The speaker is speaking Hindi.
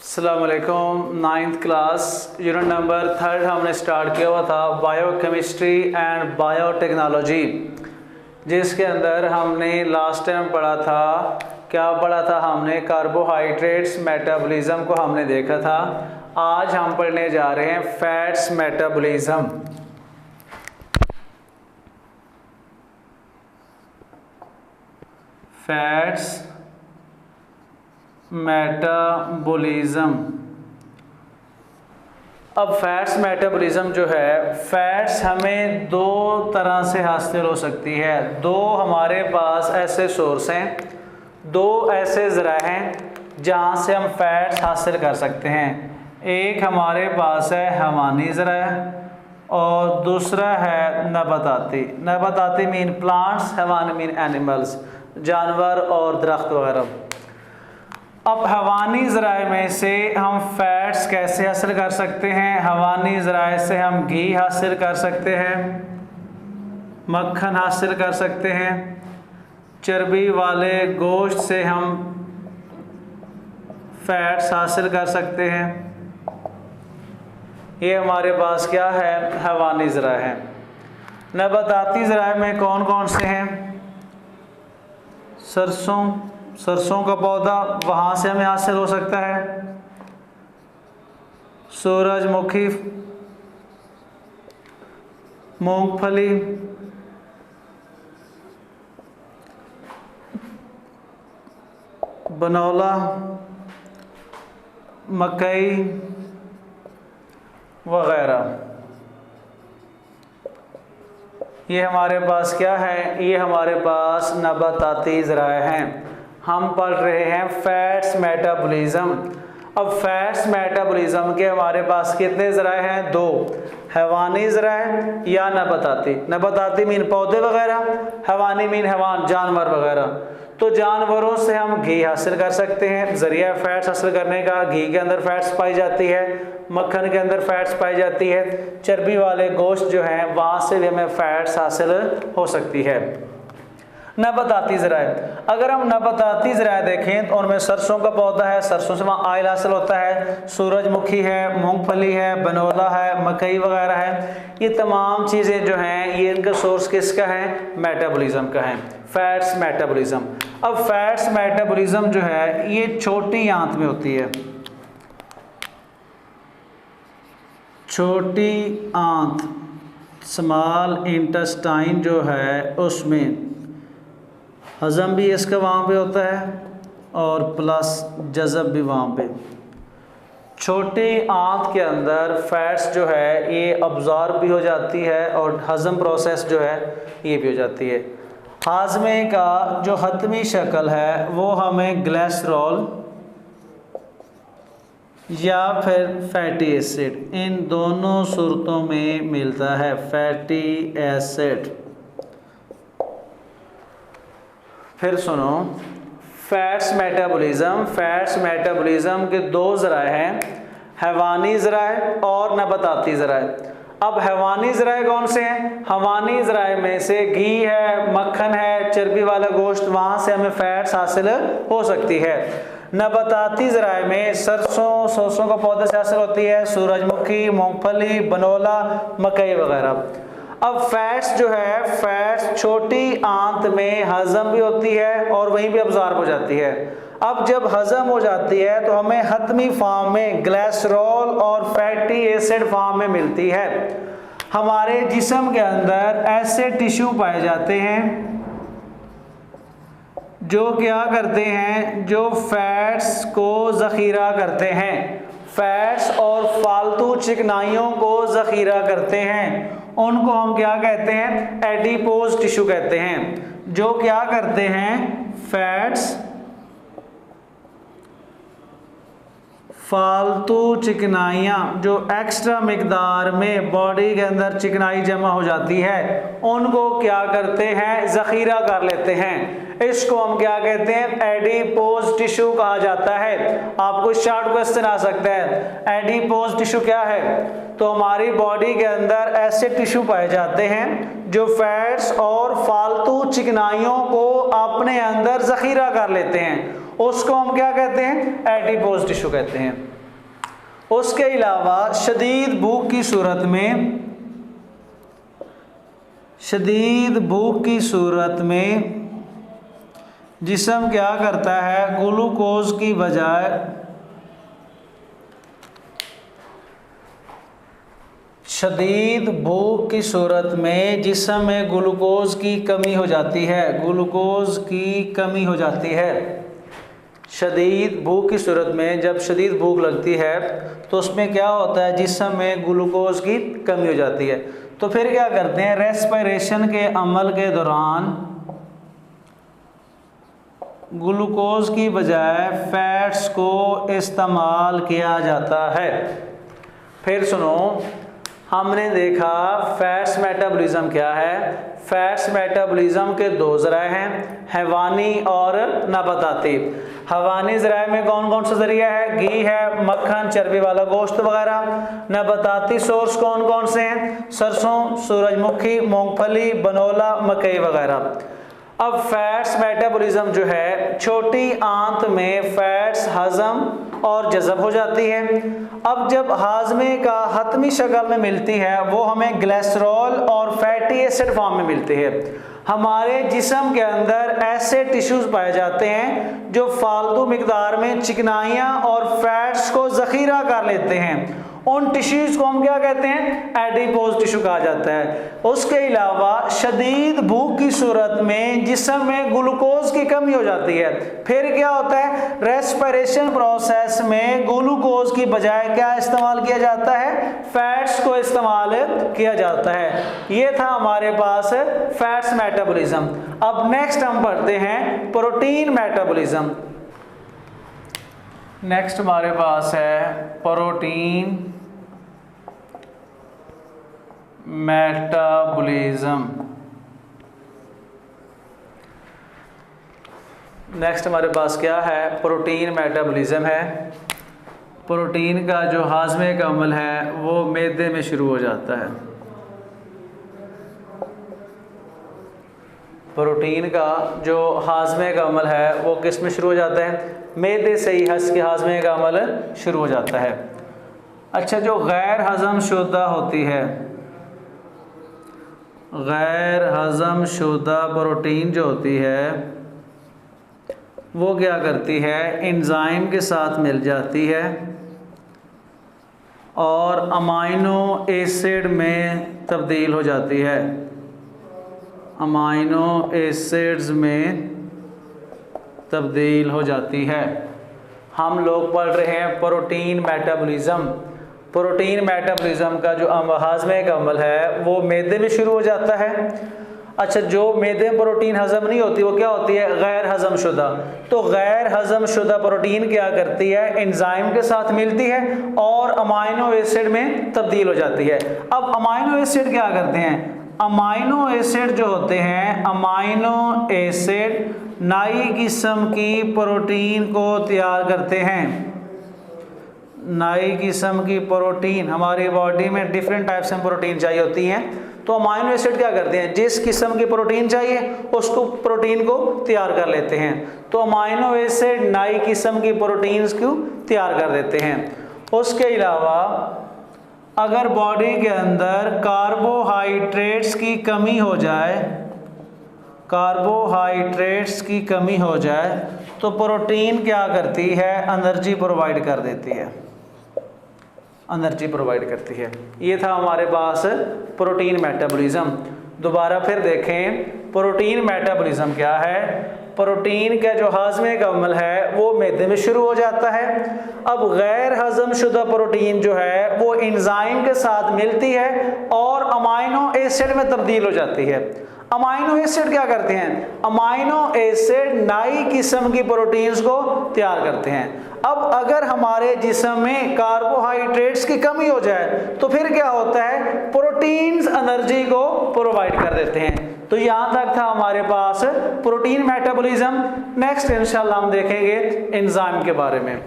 अस्सलाम वालेकुम। 9th क्लास यूनिट नंबर 3 हमने स्टार्ट किया हुआ था बायोकेमिस्ट्री एंड बायोटेक्नोलॉजी, जिसके अंदर हमने लास्ट टाइम पढ़ा था, क्या पढ़ा था हमने, कार्बोहाइड्रेट्स मेटाबॉलिज्म को हमने देखा था। आज हम पढ़ने जा रहे हैं फैट्स मेटाबॉलिज्म। Fats metabolism. अब फैट्स मेटाबॉलिज्म जो है, फैट्स हमें दो तरह से हासिल हो सकती है। दो हमारे पास ऐसे सोर्स हैं, दो ऐसे ज़रा हैं जहाँ से हम फैट्स हासिल कर सकते हैं। एक हमारे पास है हवानी ज़रा और दूसरा है नबाताती। नबाताती मीन प्लांट्स, हवानी मीन एनिमल्स, जानवर और दरख्त वगैरह। अब हवानी ज़राए में से हम फैट्स कैसे हासिल कर सकते हैं? हवानी ज़राए से हम घी हासिल कर सकते हैं, मक्खन हासिल कर सकते हैं। चर्बी वाले गोश्त से हम फैट्स हासिल कर सकते हैं। ये हमारे पास क्या है? हवानी ज़राए हैं। नबाताती ज़राए में कौन कौन से हैं? सरसों का पौधा, वहाँ से हमें हासिल हो सकता है। सूरजमुखी, मूंगफली, बनौला, मकई वगैरह। ये हमारे पास क्या है? ये हमारे पास नबाताती ज़राए हैं। हम पढ़ रहे हैं फैट्स मेटाबॉलिज्म। अब फैट्स मेटाबॉलिज्म के हमारे पास कितने ज़राए हैं? दो, हैवानी ज़राए या नबाताती। नबाताती मीन पौधे वगैरह, हैवानी मीन हैवान, जानवर वगैरह। तो जानवरों से हम घी हासिल कर सकते हैं। ज़रिया फैट्स हासिल करने का, घी के अंदर फैट्स पाई जाती है, मक्खन के अंदर फैट्स पाई जाती है। चर्बी वाले गोश्त जो हैं वहाँ से भी हमें फैट्स हासिल हो सकती है। नबाताती ज़राए, अगर हम नबाताती ज़राए देखें तो उनमें सरसों का पौधा है, सरसों से वहाँ ऑयल हासिल होता है। सूरजमुखी है, मूंगफली है, बनौला है, मकई वगैरह है। ये तमाम चीज़ें जो हैं ये इनका सोर्स किसका है? मेटाबॉलिज्म का है, फैट्स मेटाबॉलिज्म। अब फैट्स मेटाबॉलिज्म जो है ये छोटी आंत में होती है। छोटी आंत, स्मॉल इंटेस्टाइन जो है उसमें हज़म भी इसका वहाँ पे होता है और प्लस जज़ब भी वहाँ पे। छोटी आंत के अंदर फैट्स जो है ये अब्ज़ॉर्ब भी हो जाती है और हज़म प्रोसेस जो है ये भी हो जाती है। हाजमे का जो हतमी शक्ल है वो हमें ग्लिसरॉल या फिर फैटी एसिड, इन दोनों सूरतों में मिलता है। Fatty acid. फिर सुनो, फैट्स मेटाबॉलिज्म के दो ज़राए हैं, हैवानी ज़राए और नबाताती ज़राए। अब हैवानी ज़राए कौन से हैं? हवानी ज़राए में से घी है, मक्खन है, चर्बी वाला गोश्त, वहाँ से हमें फैट्स हासिल हो सकती है। नबाताती ज़राए में सरसों का पौधा से हासिल होती है, सूरजमुखी, मूंगफली, बनौला, मकई वगैरह। अब फैट्स जो है, फैट्स छोटी आंत में हज़म भी होती है और वहीं भी अब्ज़ॉर्ब हो जाती है। अब जब हज़म हो जाती है तो हमें हतमी फॉर्म में ग्लिसरॉल और फैटी एसिड फॉर्म में मिलती है। हमारे जिस्म के अंदर ऐसे टिश्यू पाए जाते हैं जो क्या करते हैं? जो फैट्स को ज़ख़ीरा करते हैं, फैट्स और फालतू चिकनाइयों को ज़ख़ीरा करते हैं। उनको हम क्या कहते हैं? एडिपोज टिश्यू कहते हैं। जो क्या करते हैं? फैट्स, फालतू चिकनाइयाँ जो एक्स्ट्रा मिकदार में बॉडी के अंदर चिकनाई जमा हो जाती है, उनको क्या करते हैं? ज़ख़ीरा कर लेते हैं। इसको हम क्या कहते हैं? एडिपोज टिश्यू कहा जाता है। आपको शॉर्ट क्वेश्चन आ सकता है, एडिपोज टिश्यू क्या है? तो हमारी बॉडी के अंदर ऐसे टिश्यू पाए जाते हैं जो फैट्स और फालतू चिकनाइयों को अपने अंदर ज़ख़ीरा कर लेते हैं। उसको हम क्या कहते हैं? एडिपोज टिश्यू कहते हैं। उसके अलावा शदीद भूख की सूरत में, शदीद भूख की सूरत में जिस्म क्या करता है, ग्लूकोज की बजाय शदीद भूख की सूरत में जिस्म में ग्लूकोज की कमी हो जाती है, ग्लूकोज की कमी हो जाती है। शदीद भूख की सूरत में जब शदीद भूख लगती है तो उसमें क्या होता है, जिस्म में ग्लूकोज की कमी हो जाती है। तो फिर क्या करते हैं, रेस्पिरेशन के अमल के दौरान ग्लूकोज की बजाय फैट्स को इस्तेमाल किया जाता है। फिर सुनो, हमने देखा फैट्स मेटाबॉलिज्म क्या है। फैट्स मेटाबॉलिज्म के दो ज़राए हैं, हैवानी और नबाताती। हैवानी ज़राए में कौन कौन सा ज़रिया है, घी है, मक्खन, चर्बी वाला गोश्त वगैरह। नबाताती सोर्स कौन कौन से हैं, सरसों, सूरजमुखी, मूंगफली, बनोला, मकई वगैरह। अब फैट्स मेटाबॉलिज्म जो है, छोटी आंत में फैट्स हजम और जज़ब हो जाती है। अब जब हाजमे का हतमी शक्ल में मिलती है वो हमें ग्लिसरॉल और फैटी एसिड फॉर्म में मिलती है। हमारे जिस्म के अंदर ऐसे टिश्यूज पाए जाते हैं जो फालतू मिकदार में चिकनाइयाँ और फैट्स को ज़ख़ीरा कर लेते हैं। उन टिश्यूज को हम क्या कहते हैं, एडिपोज टिश्यू कहा जाता है। उसके अलावा शदीद भूख की सूरत में जिस्म में ग्लूकोज की कमी हो जाती है। फिर क्या होता है, रेस्पिरेशन प्रोसेस में ग्लूकोज की बजाय क्या इस्तेमाल किया जाता है, फैट्स को इस्तेमाल किया जाता है। ये था हमारे पास फैट्स मेटाबॉलिज्म। अब नेक्स्ट हम पढ़ते हैं प्रोटीन मेटाबॉलिज्म। नेक्स्ट हमारे पास है प्रोटीन मेटाबॉलिज्म। नेक्स्ट हमारे पास क्या है, प्रोटीन मेटाबॉलिज्म है। प्रोटीन का जो हाजमे का अमल है वो मैदे में शुरू हो जाता है। प्रोटीन का जो हाजमे का अमल है वो किस में शुरू हो जाता है, मैदे से ही हज के हाजमे का अमल शुरू हो जाता है। अच्छा, जो गैर हजम शुदा होती है, गैर हजम शुदा प्रोटीन जो होती है वो क्या करती है, एंजाइम के साथ मिल जाती है और अमाइनो एसिड में तब्दील हो जाती है। अमाइनो एसिड्स में तब्दील हो जाती है। हम लोग पढ़ रहे हैं प्रोटीन मेटाबॉलिज्म। प्रोटीन मेटाबॉलिज्म का जो हाजमे का अमल है वो मैदे में शुरू हो जाता है। अच्छा, जो मैदे में प्रोटीन हजम नहीं होती वो क्या होती है, गैर हजम शुदा। तो गैर हजम शुदा प्रोटीन क्या करती है, एंजाइम के साथ मिलती है और अमाइनो एसिड में तब्दील हो जाती है। अब अमाइनो एसिड क्या करते हैं, अमाइनो एसिड जो होते हैं, अमाइनो एसिड नई किस्म की प्रोटीन को तैयार करते हैं। नई किस्म की प्रोटीन, हमारी बॉडी में डिफरेंट टाइप्स में प्रोटीन चाहिए होती हैं, तो अमाइनो एसिड क्या करते हैं, जिस किस्म की प्रोटीन चाहिए उसको प्रोटीन को तैयार कर लेते हैं। तो अमाइनो एसिड नई किस्म की प्रोटीन्स को तैयार कर देते हैं। उसके अलावा अगर बॉडी के अंदर कार्बोहाइड्रेट्स की कमी हो जाए, कार्बोहाइड्रेट्स की कमी हो जाए तो प्रोटीन क्या करती है, एनर्जी प्रोवाइड कर देती है, एनर्जी प्रोवाइड करती है। ये था हमारे पास प्रोटीन मेटाबॉलिज्म। दोबारा फिर देखें प्रोटीन मेटाबॉलिज्म क्या है। प्रोटीन का जो हाजमे का अमल है वो मैदे में शुरू हो जाता है। अब गैर हजम शुदा प्रोटीन जो है वो एंजाइम के साथ मिलती है और अमाइनो एसिड में तब्दील हो जाती है। अमाइनो एसिड क्या करते हैं, अमाइनो एसिड नई किस्म की प्रोटीन्स को तैयार करते हैं। अब अगर हमारे जिस्म में कार्बोहाइड्रेट्स की कमी हो जाए तो फिर क्या होता है, प्रोटीन्स एनर्जी को प्रोवाइड कर देते हैं। तो यहाँ तक था हमारे पास प्रोटीन मेटाबॉलिज्म। नेक्स्ट इंशाल्लाह हम देखेंगे एंजाइम के बारे में।